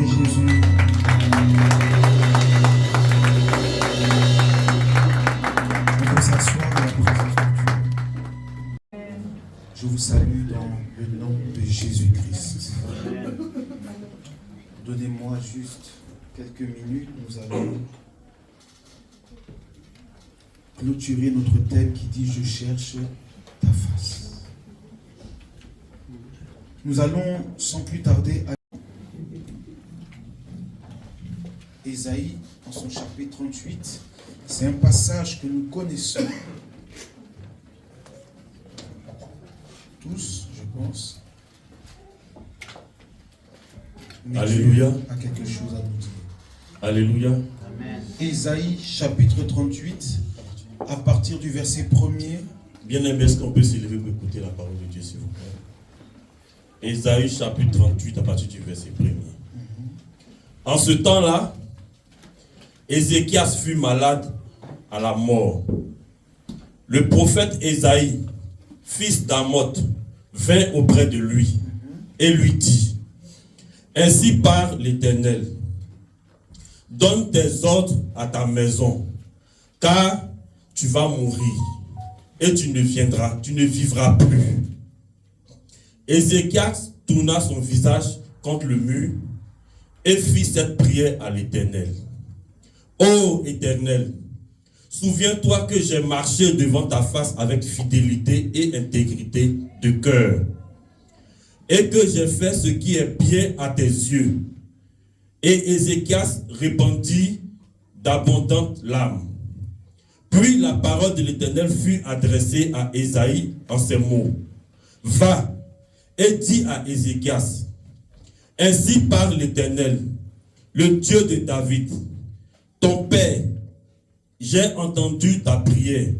Jésus. On peut s'asseoir dans la présence de Dieu. Je vous salue dans le nom de Jésus-Christ. Donnez-moi juste quelques minutes, nous allons clôturer notre thème qui dit « Je cherche ta face ». Nous allons sans plus tarder à Ésaïe, en son chapitre 38. C'est un passage que nous connaissons tous, je pense. Mais Alléluia. Dieu a quelque chose à nous dire. Alléluia. Ésaïe, chapitre 38, à partir du verset 1er. Bien-aimé, est-ce qu'on peut s'élever pour écouter la parole de Dieu, s'il vous plaît? Ésaïe, chapitre 38, à partir du verset 1er. En ce temps-là, Ézéchias fut malade à la mort. Le prophète Ésaïe, fils d'Amoth, vint auprès de lui et lui dit: Ainsi parle l'Éternel, donne tes ordres à ta maison, car tu vas mourir et tu ne vivras plus. Ézéchias tourna son visage contre le mur et fit cette prière à l'Éternel. Ô Éternel, souviens-toi que j'ai marché devant ta face avec fidélité et intégrité de cœur, et que j'ai fait ce qui est bien à tes yeux. Et Ézéchias répandit d'abondantes larmes. Puis la parole de l'Éternel fut adressée à Ésaïe en ces mots: Va et dis à Ézéchias: Ainsi parle l'Éternel, le Dieu de David, ton père. J'ai entendu ta prière,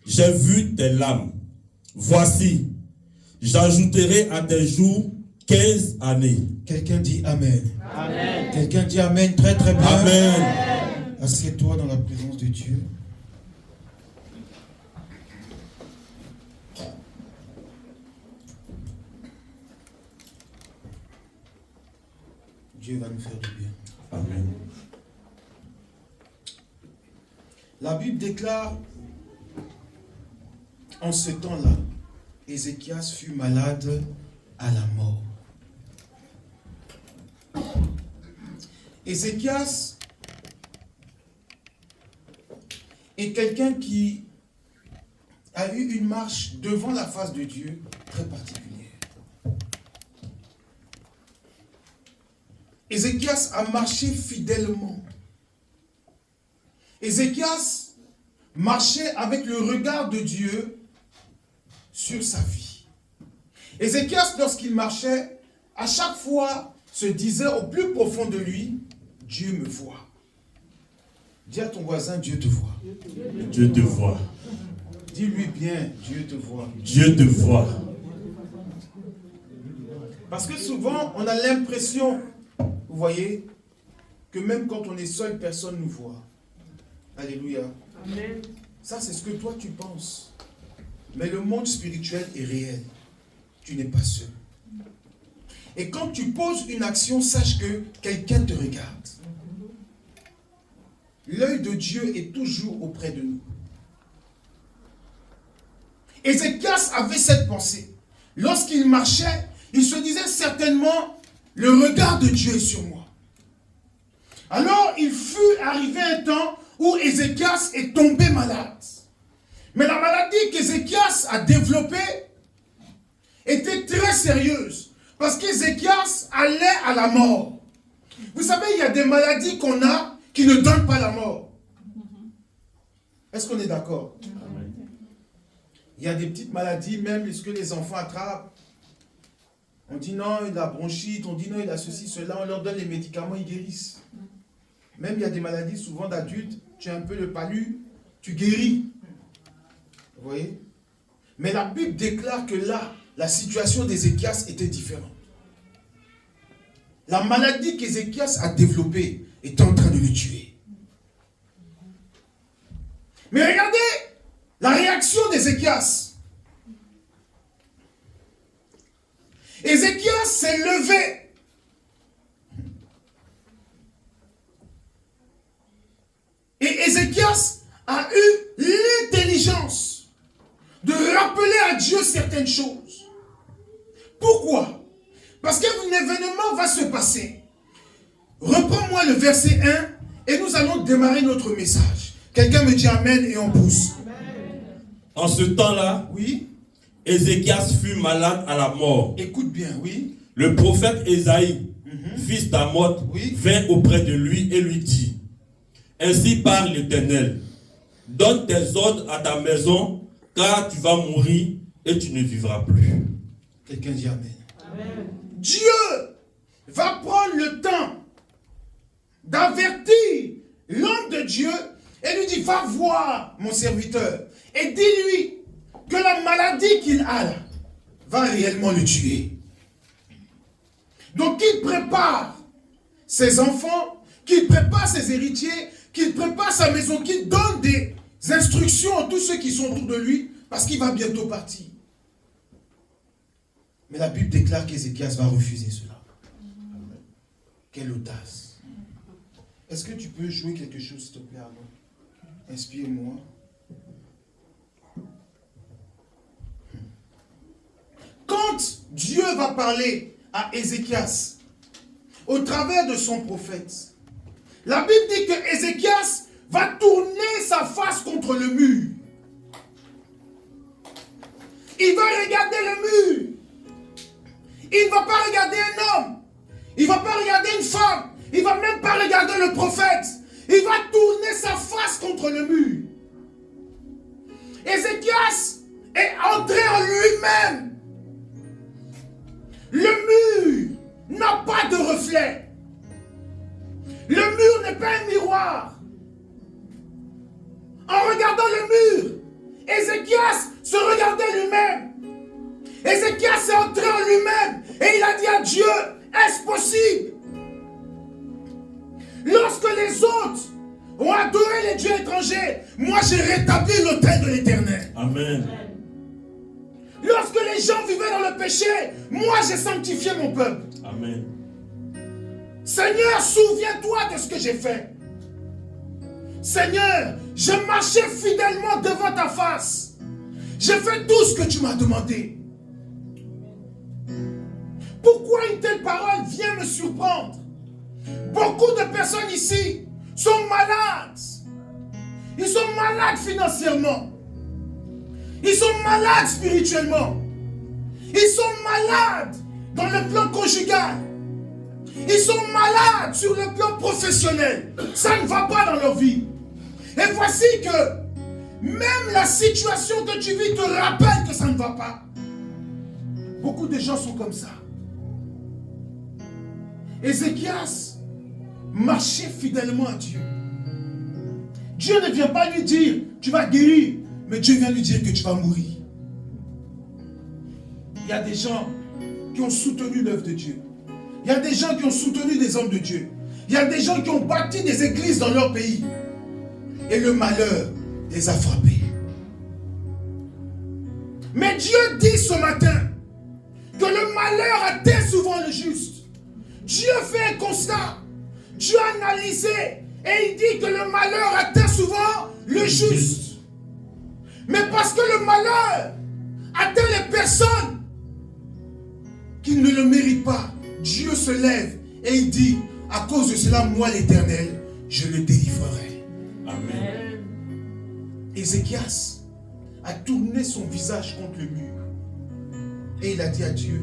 j'ai vu tes larmes. Voici, j'ajouterai à tes jours 15 années. Quelqu'un dit Amen. Amen. Quelqu'un dit Amen très très bien. Amen. Assieds-toi dans la présence de Dieu. Dieu va nous faire du bien. Amen. La Bible déclare, en ce temps-là, Ézéchias fut malade à la mort. Ézéchias est quelqu'un qui a eu une marche devant la face de Dieu très particulière. Ézéchias a marché fidèlement. Ézéchias marchait avec le regard de Dieu sur sa vie. Ézéchias, lorsqu'il marchait, à chaque fois se disait au plus profond de lui: Dieu me voit. Dis à ton voisin: Dieu te voit. Dieu te voit. Dis-lui bien: Dieu te voit. Dieu te voit. Parce que souvent, on a l'impression, vous voyez, que même quand on est seul, personne ne nous voit. Alléluia. Amen. Ça, c'est ce que toi, tu penses. Mais le monde spirituel est réel. Tu n'es pas seul. Et quand tu poses une action, sache que quelqu'un te regarde. L'œil de Dieu est toujours auprès de nous. Ézéchias avait cette pensée. Lorsqu'il marchait, il se disait certainement: le regard de Dieu est sur moi. Alors, il fut arrivé un temps où Ézéchias est tombé malade. Mais la maladie qu'Ézéchias a développée était très sérieuse. Parce qu'Ézéchias allait à la mort. Vous savez, il y a des maladies qu'on a qui ne donnent pas la mort. Est-ce qu'on est d'accord? Il y a des petites maladies, même ce que les enfants attrapent. On dit non, il a bronchite, on dit non, il a ceci, cela, on leur donne les médicaments, ils guérissent. Même il y a des maladies souvent d'adultes, tu as un peu le palu, tu guéris. Vous voyez? Mais la Bible déclare que là, la situation d'Ézéchias était différente. La maladie qu'Ézéchias a développée était en train de le tuer. Mais regardez la réaction d'Ézéchias. Ézéchias s'est levé. Ézéchias a eu l'intelligence de rappeler à Dieu certaines choses. Pourquoi? Parce qu'un événement va se passer. Reprends-moi le verset 1 et nous allons démarrer notre message. Quelqu'un me dit Amen et on pousse. En ce temps-là, oui, Ézéchias fut malade à la mort. Écoute bien, oui. Le prophète Ésaïe, fils d'Amoth, vint auprès de lui et lui dit: Ainsi parle l'Éternel, donne tes ordres à ta maison, car tu vas mourir et tu ne vivras plus. Quelqu'un dit Amen. Amen. Dieu va prendre le temps d'avertir l'homme de Dieu et lui dit: va voir mon serviteur et dis-lui que la maladie qu'il a là va réellement le tuer. Donc qu'il prépare ses enfants, qu'il prépare ses héritiers, qu'il prépare sa maison, qu'il donne des instructions à tous ceux qui sont autour de lui, parce qu'il va bientôt partir. Mais la Bible déclare qu'Ézéchias va refuser cela. Quelle audace. Est-ce que tu peux jouer quelque chose, s'il te plaît, Arnaud? Inspire-moi. Quand Dieu va parler à Ézéchias au travers de son prophète, la Bible dit que Ézéchias va tourner sa face contre le mur. Il va regarder le mur. Il ne va pas regarder un homme. Il ne va pas regarder une femme. Il ne va même pas regarder le prophète. Il va tourner sa face contre le mur. Ézéchias est entré en lui-même. Le mur n'a pas de reflet. Le mur n'est pas un miroir. En regardant le mur, Ézéchias se regardait lui-même. Ézéchias est entré en lui-même et il a dit à Dieu: est-ce possible? Lorsque les autres ont adoré les dieux étrangers, moi j'ai rétabli l'autel de l'Éternel. Amen. Lorsque les gens vivaient dans le péché, moi j'ai sanctifié mon peuple. Amen. Seigneur, souviens-toi de ce que j'ai fait. Seigneur, je marchais fidèlement devant ta face. J'ai fait tout ce que tu m'as demandé. Pourquoi une telle parole vient me surprendre? Beaucoup de personnes ici sont malades. Ils sont malades financièrement. Ils sont malades spirituellement. Ils sont malades dans le plan conjugal. Ils sont malades sur le plan professionnel. Ça ne va pas dans leur vie. Et voici que même la situation que tu vis te rappelle que ça ne va pas. Beaucoup de gens sont comme ça. Ézéchias marchait fidèlement à Dieu. Dieu ne vient pas lui dire tu vas guérir, mais Dieu vient lui dire que tu vas mourir. Il y a des gens qui ont soutenu l'œuvre de Dieu. Il y a des gens qui ont soutenu des hommes de Dieu. Il y a des gens qui ont bâti des églises dans leur pays. Et le malheur les a frappés. Mais Dieu dit ce matin que le malheur atteint souvent le juste. Dieu fait un constat. Dieu a analysé et il dit que le malheur atteint souvent le juste. Mais parce que le malheur atteint les personnes qui ne le méritent pas, Dieu se lève et il dit: à cause de cela, moi l'Éternel, je le délivrerai. Amen. Ézéchias a tourné son visage contre le mur et il a dit à Dieu: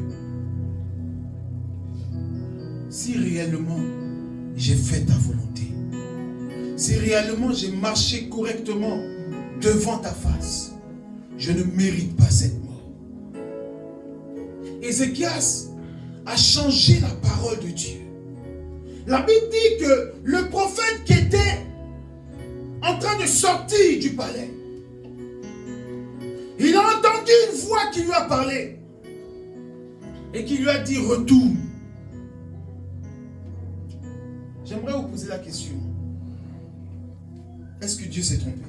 si réellement j'ai fait ta volonté, si réellement j'ai marché correctement devant ta face, je ne mérite pas cette mort. Ézéchias a changé la parole de Dieu. La Bible dit que le prophète qui était en train de sortir du palais, il a entendu une voix qui lui a parlé et qui lui a dit: retourne. J'aimerais vous poser la question: est-ce que Dieu s'est trompé?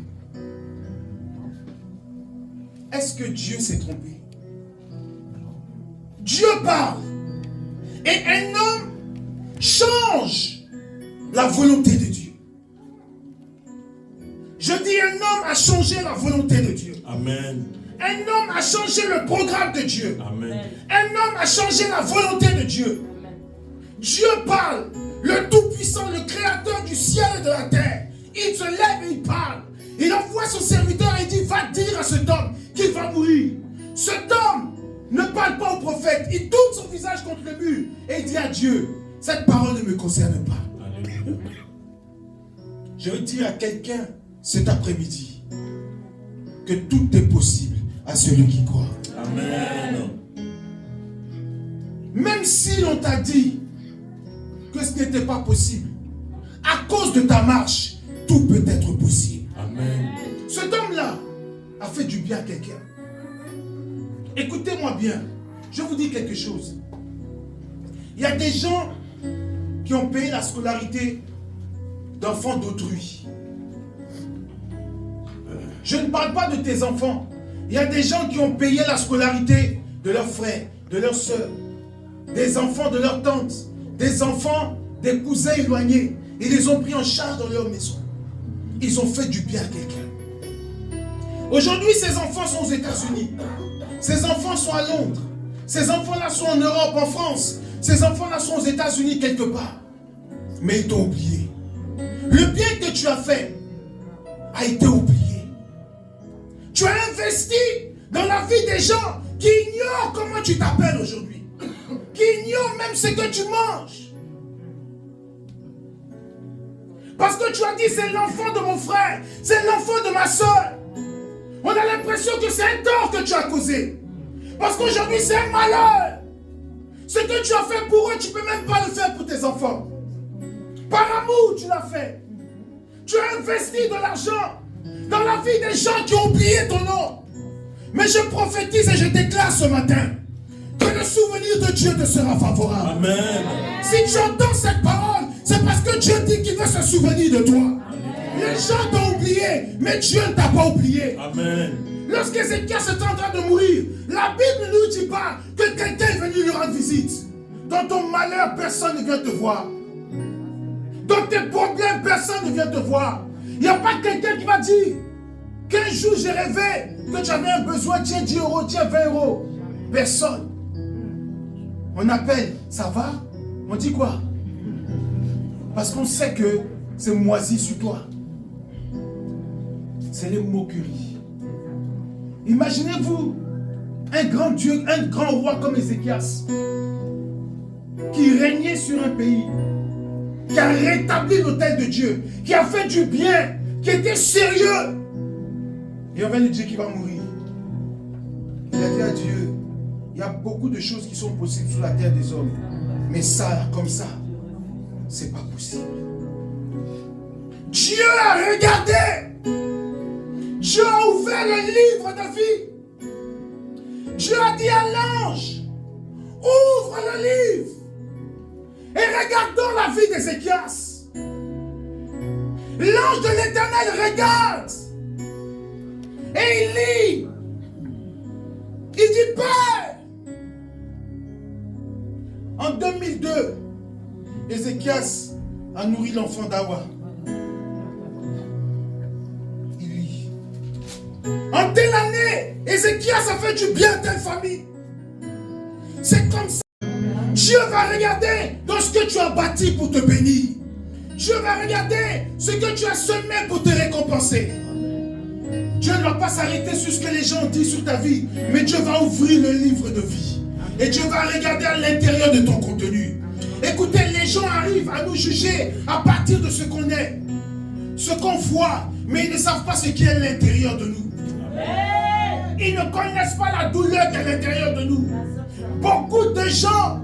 Est-ce que Dieu s'est trompé? Dieu parle et un homme change la volonté de Dieu. Je a changé la volonté de Dieu. Amen. Un homme a changé le programme de Dieu. Amen. Un homme a changé la volonté de Dieu. Dieu parle, le Tout-Puissant, le Créateur du ciel et de la terre. Il se lève et il parle. Il envoie son serviteur et il dit, va dire à cet homme qu'il va mourir. Cet homme ne parle pas au prophète. Il tourne son visage contre le mur et il dit à Dieu, cette parole ne me concerne pas. Alléluia. Je veux dire à quelqu'un cet après-midi que tout est possible à celui qui croit. Amen. Même si on t'a dit que ce n'était pas possible, à cause de ta marche, tout peut être possible. Amen. Cet homme-là a fait du bien à quelqu'un. Écoutez-moi bien, je vous dis quelque chose. Il y a des gens qui ont payé la scolarité d'enfants d'autrui. Je ne parle pas de tes enfants. Il y a des gens qui ont payé la scolarité de leurs frères, de leurs soeurs, des enfants de leurs tantes, des enfants des cousins éloignés. Ils les ont pris en charge dans leur maison. Ils ont fait du bien à quelqu'un. Aujourd'hui, ces enfants sont aux États-Unis. Ces enfants sont à Londres. Ces enfants-là sont en Europe, en France. Ces enfants-là sont aux États-Unis quelque part. Mais ils t'ont oublié. Le bien que tu as fait a été oublié. Tu as investi dans la vie des gens qui ignorent comment tu t'appelles aujourd'hui. Qui ignorent même ce que tu manges. Parce que tu as dit, c'est l'enfant de mon frère, c'est l'enfant de ma soeur. On a l'impression que c'est un tort que tu as causé. Parce qu'aujourd'hui, c'est un malheur. Ce que tu as fait pour eux, tu ne peux même pas le faire pour tes enfants. Par amour, tu l'as fait. Tu as investi de l'argent dans la vie des gens qui ont oublié ton nom. Mais je prophétise et je déclare ce matin que le souvenir de Dieu te sera favorable. Amen. Si tu entends cette parole, c'est parce que Dieu dit qu'il veut se souvenir de toi. Les gens t'ont oublié, mais Dieu ne t'a pas oublié. Amen. Lorsqu'Ézéchias était en train de mourir, la Bible ne nous dit pas que quelqu'un est venu lui rendre visite. Dans ton malheur, personne ne vient te voir. Dans tes problèmes, personne ne vient te voir. Il n'y a pas quelqu'un qui va dire qu'un jour j'ai rêvé que tu avais un besoin, tiens 10 euros, tiens 20 euros. Personne. On appelle, ça va? On dit quoi? Parce qu'on sait que c'est moisi sur toi. C'est les moqueries. Imaginez-vous un grand Dieu, un grand roi comme Ézéchias, qui régnait sur un pays, qui a rétabli l'autel de Dieu, qui a fait du bien, qui était sérieux. Et on vient de dire qu'il va mourir. Il a dit à Dieu, il y a beaucoup de choses qui sont possibles sur la terre des hommes. Mais ça, comme ça, c'est pas possible. Dieu a regardé. Dieu a ouvert le livre de vie. Dieu a dit à l'ange, ouvre le livre. Et regardons la vie d'Ézéchias. L'ange de l'Éternel regarde. Et il lit. Il dit, Père. En 2002, Ézéchias a nourri l'enfant d'Awa. Il lit. En telle année, Ézéchias a fait du bien à telle famille. C'est comme ça. Dieu va regarder dans ce que tu as bâti pour te bénir. Dieu va regarder ce que tu as semé pour te récompenser. Dieu ne va pas s'arrêter sur ce que les gens disent sur ta vie, mais Dieu va ouvrir le livre de vie. Et Dieu va regarder à l'intérieur de ton contenu. Écoutez, les gens arrivent à nous juger à partir de ce qu'on est, ce qu'on voit, mais ils ne savent pas ce qui est à l'intérieur de nous. Ils ne connaissent pas la douleur qui est à l'intérieur de nous. Beaucoup de gens,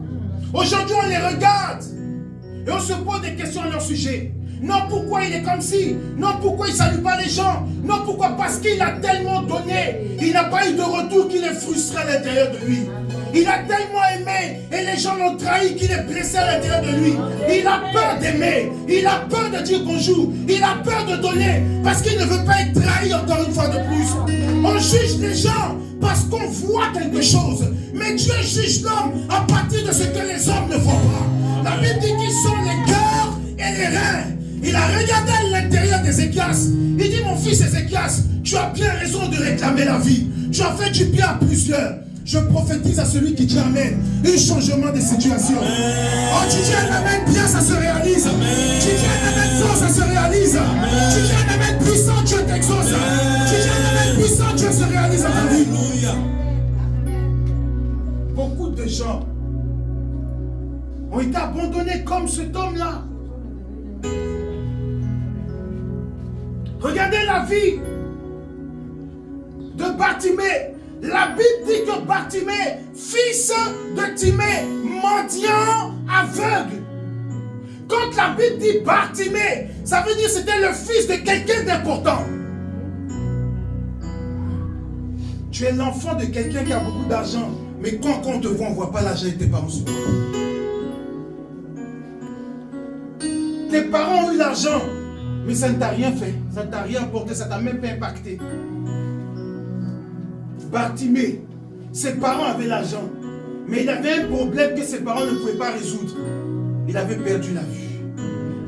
aujourd'hui on les regarde et on se pose des questions à leur sujet. Non, pourquoi il est comme ci? Non, pourquoi il ne salue pas les gens? Non, pourquoi? Parce qu'il a tellement donné. Il n'a pas eu de retour qu'il est frustré à l'intérieur de lui. Il a tellement aimé et les gens l'ont trahi qu'il est blessé à l'intérieur de lui. Il a peur d'aimer. Il a peur de dire bonjour. Il a peur de donner parce qu'il ne veut pas être trahi encore une fois de plus. On juge les gens parce qu'on voit quelque chose. Mais Dieu juge l'homme à partir de ce que les hommes ne voient pas. La Bible dit qu'ils sont les cœurs et les reins. Il a regardé à l'intérieur d'Ézéchias. Il dit, mon fils Ézéchias, Tu as bien raison de réclamer la vie. Tu as fait du bien à plusieurs. Je prophétise à celui qui dit Amen. Un changement de situation. Oh, tu dis un Amen bien, ça se réalise. Tu dis un Amen fort, ça se réalise. Tu dis un Amen puissant, Dieu t'exauce. Tu dis un Amen puissant, Dieu se réalise dans ta vie. Beaucoup de gens ont été abandonnés comme cet homme-là. Regardez la vie de Bartimée. La Bible dit que Bartimée, fils de Timée, mendiant aveugle. Quand la Bible dit Bartimée, ça veut dire que c'était le fils de quelqu'un d'important. Tu es l'enfant de quelqu'un qui a beaucoup d'argent, mais quand on te voit, on ne voit pas l'argent et tes parents sont. Tes parents ont eu l'argent, mais ça ne t'a rien fait, ça ne t'a rien apporté, ça ne t'a même pas impacté. Bartimée, ses parents avaient l'argent, mais il avait un problème que ses parents ne pouvaient pas résoudre. Il avait perdu la vue.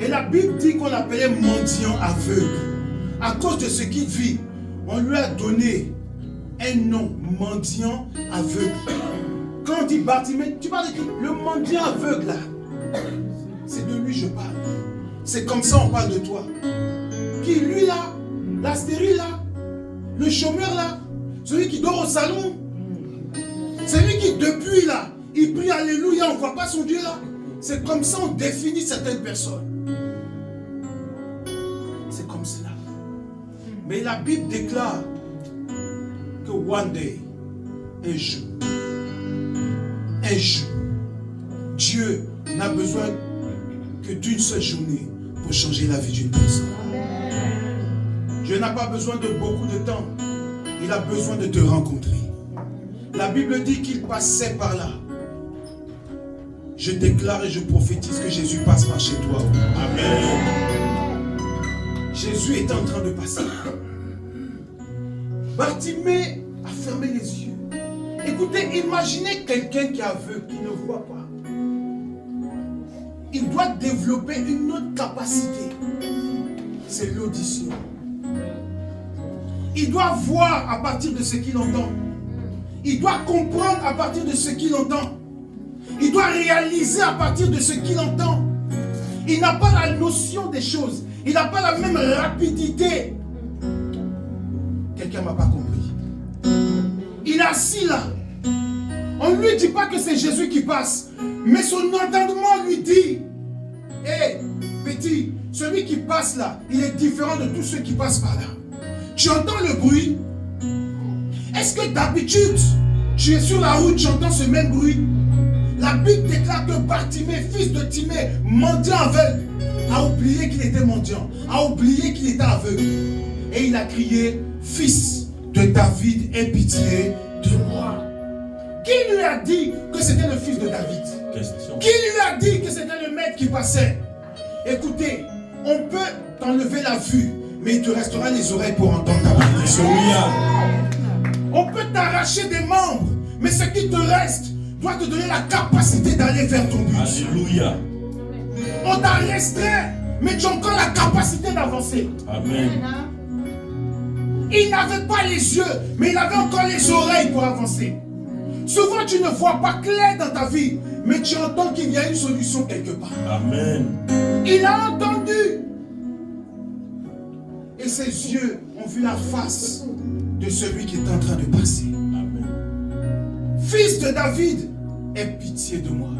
Et la Bible dit qu'on l'appelait mendiant aveugle. À cause de ce qu'il vit, on lui a donné un nom, mendiant aveugle. Quand on dit Bartimée, tu parles de qui? Le mendiant aveugle là. C'est de lui je parle. C'est comme ça on parle de toi. Qui lui là, la stérile là, le chômeur là, celui qui dort au salon, celui qui depuis là, il prie alléluia, on ne voit pas son Dieu là. C'est comme ça on définit certaines personnes. C'est comme cela. Mais la Bible déclare que one day, un jour, Dieu n'a besoin que d'une seule journée pour changer la vie d'une personne. Dieu n'a pas besoin de beaucoup de temps. Il a besoin de te rencontrer. La Bible dit qu'il passait par là. Je déclare et je prophétise que Jésus passe par chez toi. Amen. Jésus est en train de passer. Bartimée a fermé les yeux. Écoutez, imaginez quelqu'un qui est aveugle, qui ne voit pas. Il doit développer une autre capacité. C'est l'audition. Il doit voir à partir de ce qu'il entend. Il doit comprendre à partir de ce qu'il entend. Il doit réaliser à partir de ce qu'il entend. Il n'a pas la notion des choses. Il n'a pas la même rapidité. Quelqu'un ne m'a pas compris. Il est assis là. On ne lui dit pas que c'est Jésus qui passe. Mais son entendement lui dit: hé, petit, celui qui passe là, il est différent de tous ceux qui passent par là. Tu entends le bruit? Est-ce que d'habitude, tu es sur la route, tu entends ce même bruit? La Bible déclare que Bartimée, fils de Timée, mendiant aveugle, a oublié qu'il était mendiant, a oublié qu'il était aveugle. Et il a crié: fils de David, aie pitié de moi. Qui lui a dit que c'était le fils de David? Question. Qui lui a dit que c'était le maître qui passait? Écoutez, on peut t'enlever la vue, mais il te restera les oreilles pour entendre ta bénédiction. On peut t'arracher des membres, mais ce qui te reste doit te donner la capacité d'aller vers ton but. Alléluia. On t'a restreint, mais tu as encore la capacité d'avancer. Amen. Il n'avait pas les yeux, mais il avait encore les oreilles pour avancer. Souvent tu ne vois pas clair dans ta vie, mais tu entends qu'il y a une solution quelque part. Amen. Il a entendu. Et ses yeux ont vu la face de celui qui est en train de passer. Amen. Fils de David, aie pitié de moi.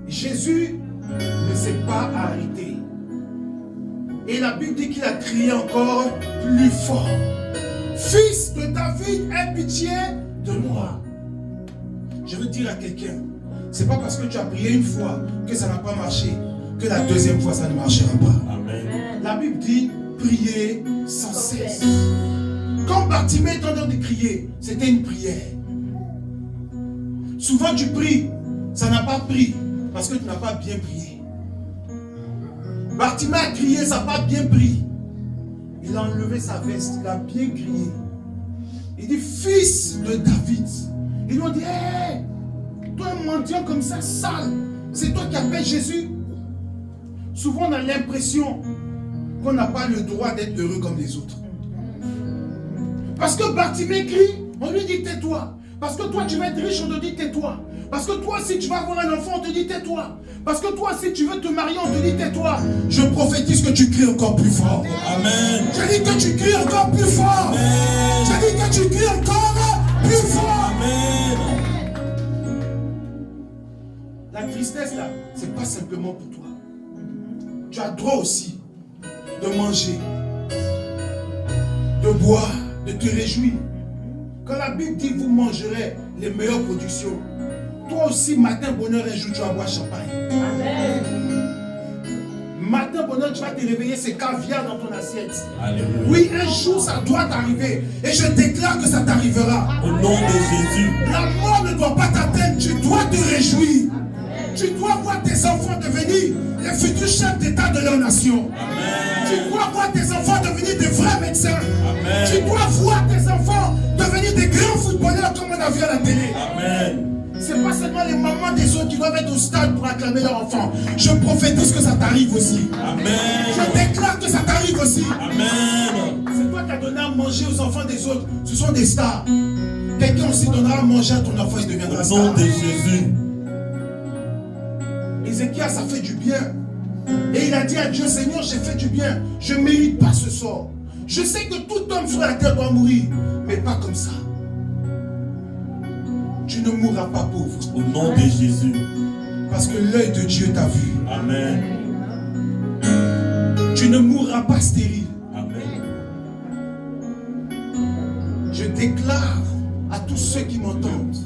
Jésus ne s'est pas arrêté. Et la Bible dit qu'il a crié encore plus fort: fils de David, aie pitié de moi. Je veux dire à quelqu'un, c'est pas parce que tu as prié une fois que ça n'a pas marché, que la deuxième fois ça ne marchera pas. Amen. La Bible dit: priez sans cesse. Quand Bartimée est en train de crier, c'était une prière. Souvent tu pries, ça n'a pas pris parce que tu n'as pas bien prié. Bartimée a crié, ça n'a pas bien pris. Il a enlevé sa veste, il a bien crié. Il dit: fils de David. Ils lui ont dit: hé, toi un mendiant comme ça, sale, c'est toi qui appelles Jésus. Souvent on a l'impression qu'on n'a pas le droit d'être heureux comme les autres. Parce que Bartimée crie, on lui dit tais-toi. Parce que toi tu vas être riche, on te dit tais-toi. Parce que toi si tu vas avoir un enfant, on te dit tais-toi. Parce que toi si tu veux te marier, on te dit tais-toi. Je prophétise que tu cries encore plus fort. Amen. Je dis que tu cries encore plus fort. Amen. Je dis que tu cries encore plus fort. Amen. La tristesse là, c'est pas simplement pour toi. Tu as droit aussi de manger, de boire, de te réjouir. Quand la Bible dit vous mangerez les meilleures productions, toi aussi matin bonheur un jour tu vas boire champagne. Amen. Matin bonheur tu vas te réveiller, c'est caviar dans ton assiette. Alléluia. Oui, un jour ça doit t'arriver et je déclare que ça t'arrivera. Au nom de Jésus. La mort ne doit pas t'atteindre, tu dois te réjouir. Tu dois voir tes enfants devenir les futurs chefs d'État de leur nation. Amen. Tu dois voir tes enfants devenir des vrais médecins. Amen. Tu dois voir tes enfants devenir des grands footballeurs comme on a vu à la télé. Amen. Ce n'est pas seulement les mamans des autres qui doivent être au stade pour acclamer leur enfant. Je prophétise que ça t'arrive aussi. Amen. Je déclare que ça t'arrive aussi. Amen. C'est toi qui as donné à manger aux enfants des autres. Ce sont des stars. Quelqu'un aussi donnera à manger à ton enfant, il deviendra Au star. nom de Jésus. Ézéchias a fait du bien. Et il a dit à Dieu, Seigneur, j'ai fait du bien. Je ne mérite pas ce sort. Je sais que tout homme sur la terre doit mourir. Mais pas comme ça. Tu ne mourras pas pauvre. Au nom de Jésus. Parce que l'œil de Dieu t'a vu. Amen. Tu ne mourras pas stérile. Amen. Je déclare à tous ceux qui m'entendent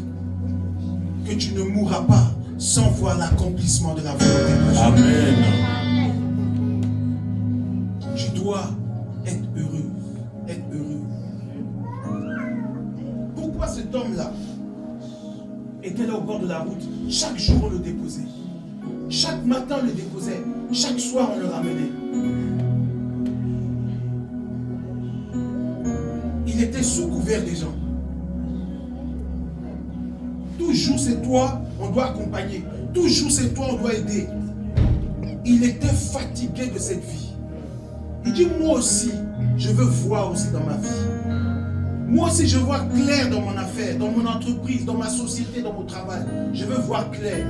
que tu ne mourras pas sans voir l'accomplissement de la volonté de Dieu. Amen. Tu dois être heureux. Être heureux. Pourquoi cet homme-là était là au bord de la route? Chaque jour on le déposait. Chaque matin on le déposait. Chaque soir on le ramenait. Il était sous couvert des gens. Toujours c'est toi, on doit accompagner. Toujours c'est toi, on doit aider. Il était fatigué de cette vie. Il dit, moi aussi, je veux voir aussi dans ma vie. Moi aussi, je vois clair dans mon affaire, dans mon entreprise, dans ma société, dans mon travail. Je veux voir clair.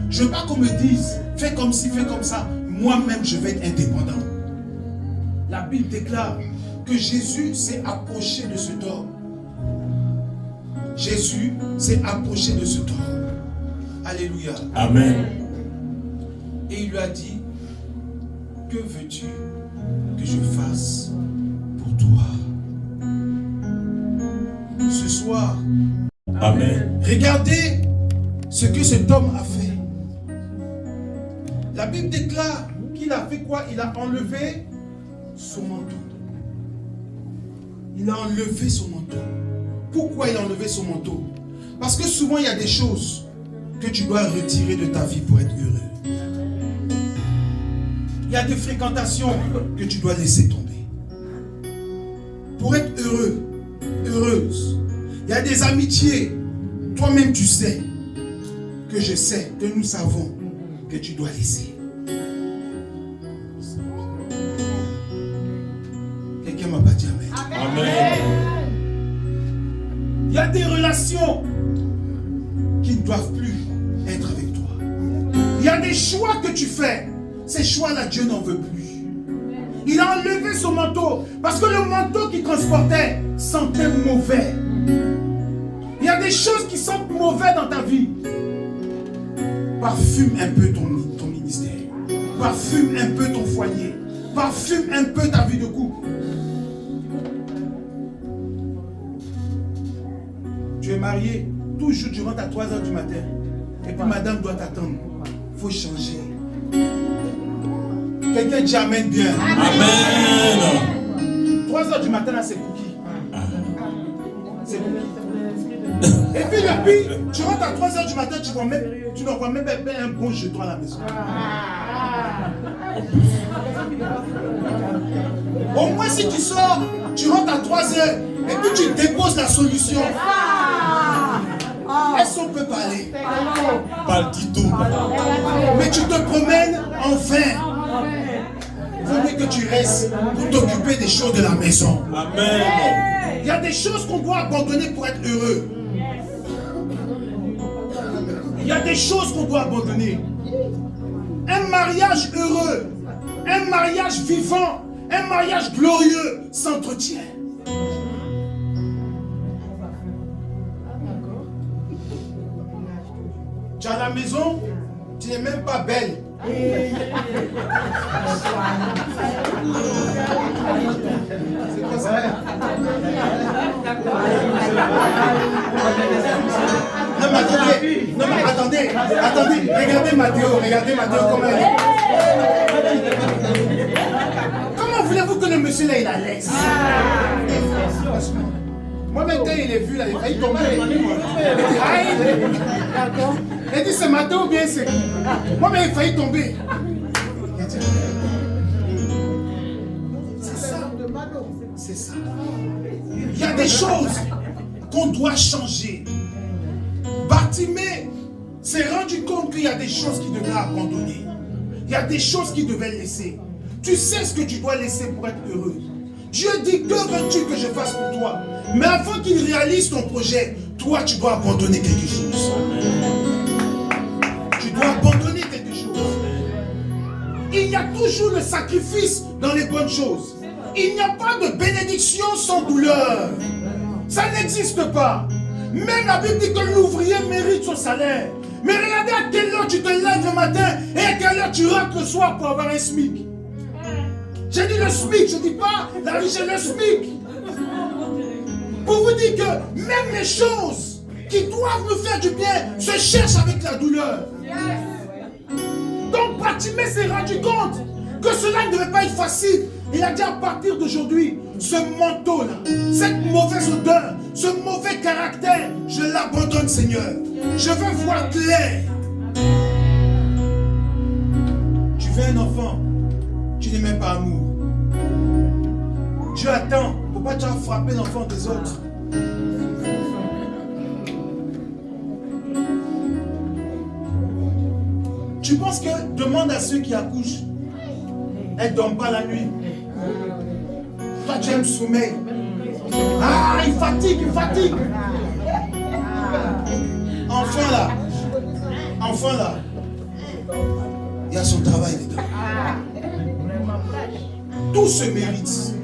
Je ne veux pas qu'on me dise, fais comme ci, fais comme ça. Moi-même, je vais être indépendant. La Bible déclare que Jésus s'est approché de cet homme. Jésus s'est approché de cet homme. Alléluia. Amen. Et il lui a dit, que veux-tu que je fasse pour toi? Ce soir, Amen. regardez ce que cet homme a fait. La Bible déclare qu'il a fait quoi? Il a enlevé son manteau. Il a enlevé son manteau. Pourquoi il a enlevé son manteau? Parce que souvent il y a des choses que tu dois retirer de ta vie pour être heureux. Il y a des fréquentations que tu dois laisser tomber. Pour être heureux, heureuse. Il y a des amitiés. Toi-même tu sais, que je sais, que nous savons, que tu dois laisser. Quelqu'un m'a pas dit amen. Amen. Il y a des relations qui ne doivent plus être avec toi. Il y a des choix que tu fais. Ces choix-là, Dieu n'en veut plus. Il a enlevé son manteau parce que le manteau qu'il transportait sentait mauvais. Il y a des choses qui sentent mauvais dans ta vie. Parfume un peu ton ministère. Parfume un peu ton foyer. Parfume un peu ta vie de couple. Tu es marié, toujours tu rentres à 3h du matin. Et puis madame doit t'attendre. Il faut changer. Quelqu'un dit amen bien. Amen. 3h du matin là c'est cookie. C'est cookie. Et puis depuis, tu rentres à 3h du matin, tu n'envoies même un bon jeton à la maison. Au moins si tu sors, tu rentres à 3h et puis tu déposes la solution. Est-ce qu'on peut parler? Pas du tout. Mais tu te promènes en vain. Vaut mieux que tu restes pour t'occuper des choses de la maison. Amen. Il y a des choses qu'on doit abandonner pour être heureux. Il y a des choses qu'on doit abandonner. Un mariage heureux, un mariage vivant, un mariage glorieux s'entretient. Tu es à la maison, tu n'es même pas belle. C'est quoi ça? Non mais attendez, regardez Mathéo comment elle est. Comment voulez-vous que le monsieur là il la laisse? Moi même quand il est vu là, il a failli tomber. Il dit c'est Mathéo ou bien c'est... Moi même il a failli tomber. C'est ça. Il y a des choses qu'on doit changer. Bartimée s'est rendu compte qu'il y a des choses qu'il devait abandonner. Il y a des choses qu'il devait laisser. Tu sais ce que tu dois laisser pour être heureux. Dieu dit, que veux-tu que je fasse pour toi? Mais avant qu'il réalise ton projet, toi tu dois abandonner quelque chose. Tu dois abandonner quelque chose. Il y a toujours le sacrifice dans les bonnes choses. Il n'y a pas de bénédiction sans douleur. Ça n'existe pas. Même la Bible dit que l'ouvrier mérite son salaire. Mais regardez à quelle heure tu te lèves le matin et à quelle heure tu rentres le soir pour avoir un SMIC. J'ai dit le SMIC, je ne dis pas la richesse, le SMIC. Pour vous dire que même les choses qui doivent nous faire du bien se cherchent avec la douleur. Donc Bartimée s'est rendu compte que cela ne devait pas être facile. Il a dit à partir d'aujourd'hui, ce manteau-là, cette mauvaise odeur, ce mauvais caractère, je l'abandonne, Seigneur. Je veux voir clair. Tu veux un enfant, tu n'es même pas amour. Dieu attend. Pourquoi tu as frappé l'enfant des autres? Tu penses que, demande à ceux qui accouchent, elles ne dorment pas la nuit. Toi tu aimes sommeil. Ah, il fatigue. Enfant là, il y a son travail dedans. Tout se mérite.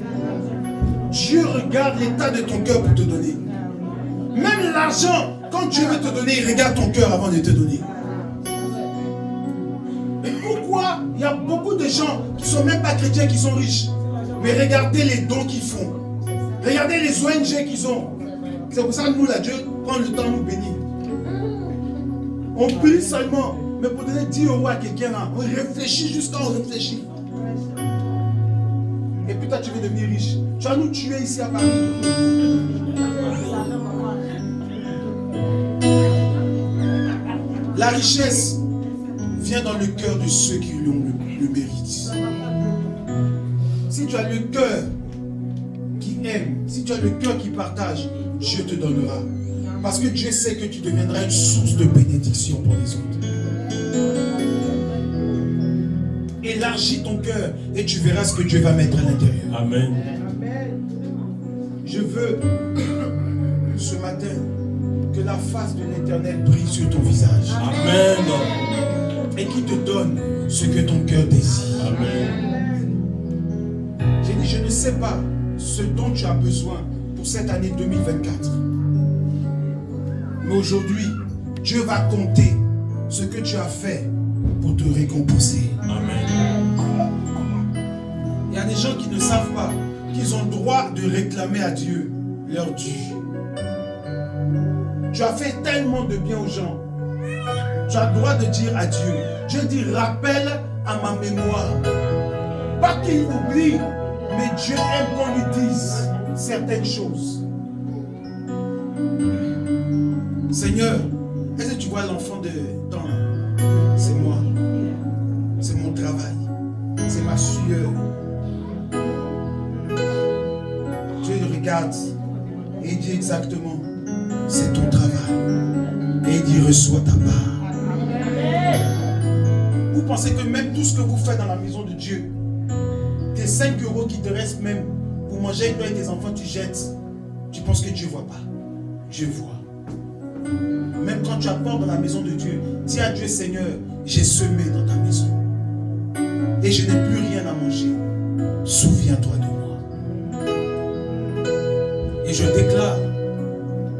Dieu regarde l'état de ton cœur pour te donner. Même l'argent, quand Dieu veut te donner, il regarde ton cœur avant de te donner. Pourquoi il y a beaucoup de gens qui ne sont même pas chrétiens, qui sont riches? Mais regardez les dons qu'ils font. Regardez les ONG qu'ils ont. C'est pour ça que nous, là, Dieu prend le temps de nous bénir. On prie seulement, mais pour donner 10 € à quelqu'un, là, on réfléchit jusqu'à on réfléchit. Et puis toi, tu veux devenir riche. Tu vas nous tuer ici à Paris. La richesse vient dans le cœur de ceux qui l'ont le mérite. Si tu as le cœur qui aime, si tu as le cœur qui partage, Dieu te donnera. Parce que Dieu sait que tu deviendras une source de bénédiction pour les autres. Élargis ton cœur et tu verras ce que Dieu va mettre à l'intérieur. Amen. Je veux ce matin que la face de l'Éternel brille sur ton visage. Amen. Et qu'il te donne ce que ton cœur désire. Amen. J'ai dit, je ne sais pas ce dont tu as besoin pour cette année 2024. Mais aujourd'hui, Dieu va compter ce que tu as fait pour te récompenser. Amen. Il y a des gens qui ne savent pas qu'ils ont le droit de réclamer à Dieu leur dû. Tu as fait tellement de bien aux gens. Tu as le droit de dire à Dieu. Dieu dit, rappelle à ma mémoire. Pas qu'il oublie, mais Dieu aime qu'on lui dise certaines choses. Seigneur, est-ce que tu vois l'enfant de temps là? C'est moi. C'est mon travail. C'est ma sueur. Dieu regarde et il dit exactement, c'est ton travail. Et il dit, reçois ta part. Vous pensez que même tout ce que vous faites dans la maison de Dieu, tes les 5 euros qui te restent même pour manger avec toi et tes enfants, tu jettes. Tu penses que Dieu ne voit pas. Dieu voit. Même quand tu apportes dans la maison de Dieu, dis à Dieu, Seigneur, j'ai semé dans ta maison. Et je n'ai plus rien à manger. Souviens-toi de moi. Et je déclare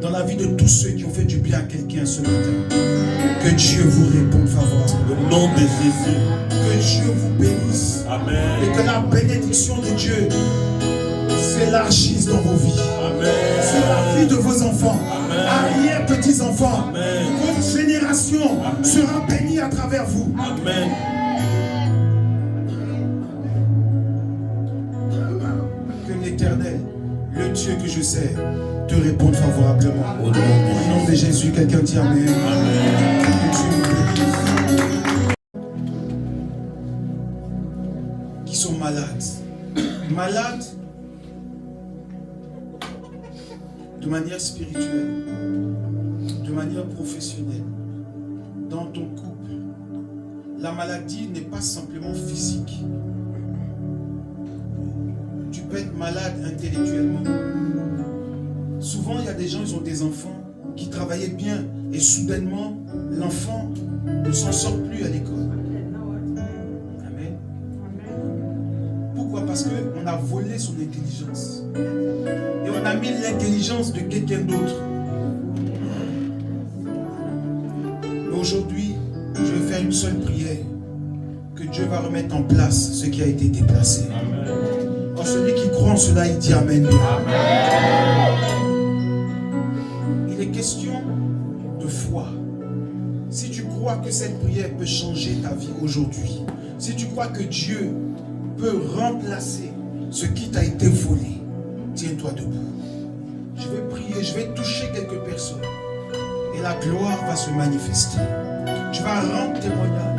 dans la vie de tous ceux qui ont fait du bien à quelqu'un ce matin, que Dieu vous réponde favorablement. Au nom de Jésus. Que Dieu vous bénisse. Amen. Et que la bénédiction de Dieu s'élargisse dans vos vies. Amen. Sur la vie de vos enfants. Amen. Arrière-petits-enfants. Amen. Votre génération Amen. sera bénie à travers vous. Amen. Que l'Éternel, le Dieu que je sers, te réponde favorablement. Au nom de Au nom de Jésus, quelqu'un dit Amen. Amen. Que Dieu vous bénisse. Qui sont malades. Malades de manière spirituelle, de manière professionnelle, dans ton couple. La maladie n'est pas simplement physique. Tu peux être malade intellectuellement. Souvent, il y a des gens, ils ont des enfants qui travaillaient bien et soudainement, l'enfant ne s'en sort plus à l'école. Amen. Pourquoi? Parce qu'on a volé son intelligence. Et on a mis l'intelligence de quelqu'un d'autre. Mais aujourd'hui, je vais faire une seule prière. Que Dieu va remettre en place ce qui a été déplacé. Amen. Or, celui qui croit en cela, il dit Amen. Il est question de foi. Si tu crois que cette prière peut changer ta vie aujourd'hui, si tu crois que Dieu peut remplacer ce qui t'a été volé, tiens-toi debout. Je vais prier, je vais toucher quelques personnes et la gloire va se manifester. Tu vas rendre témoignage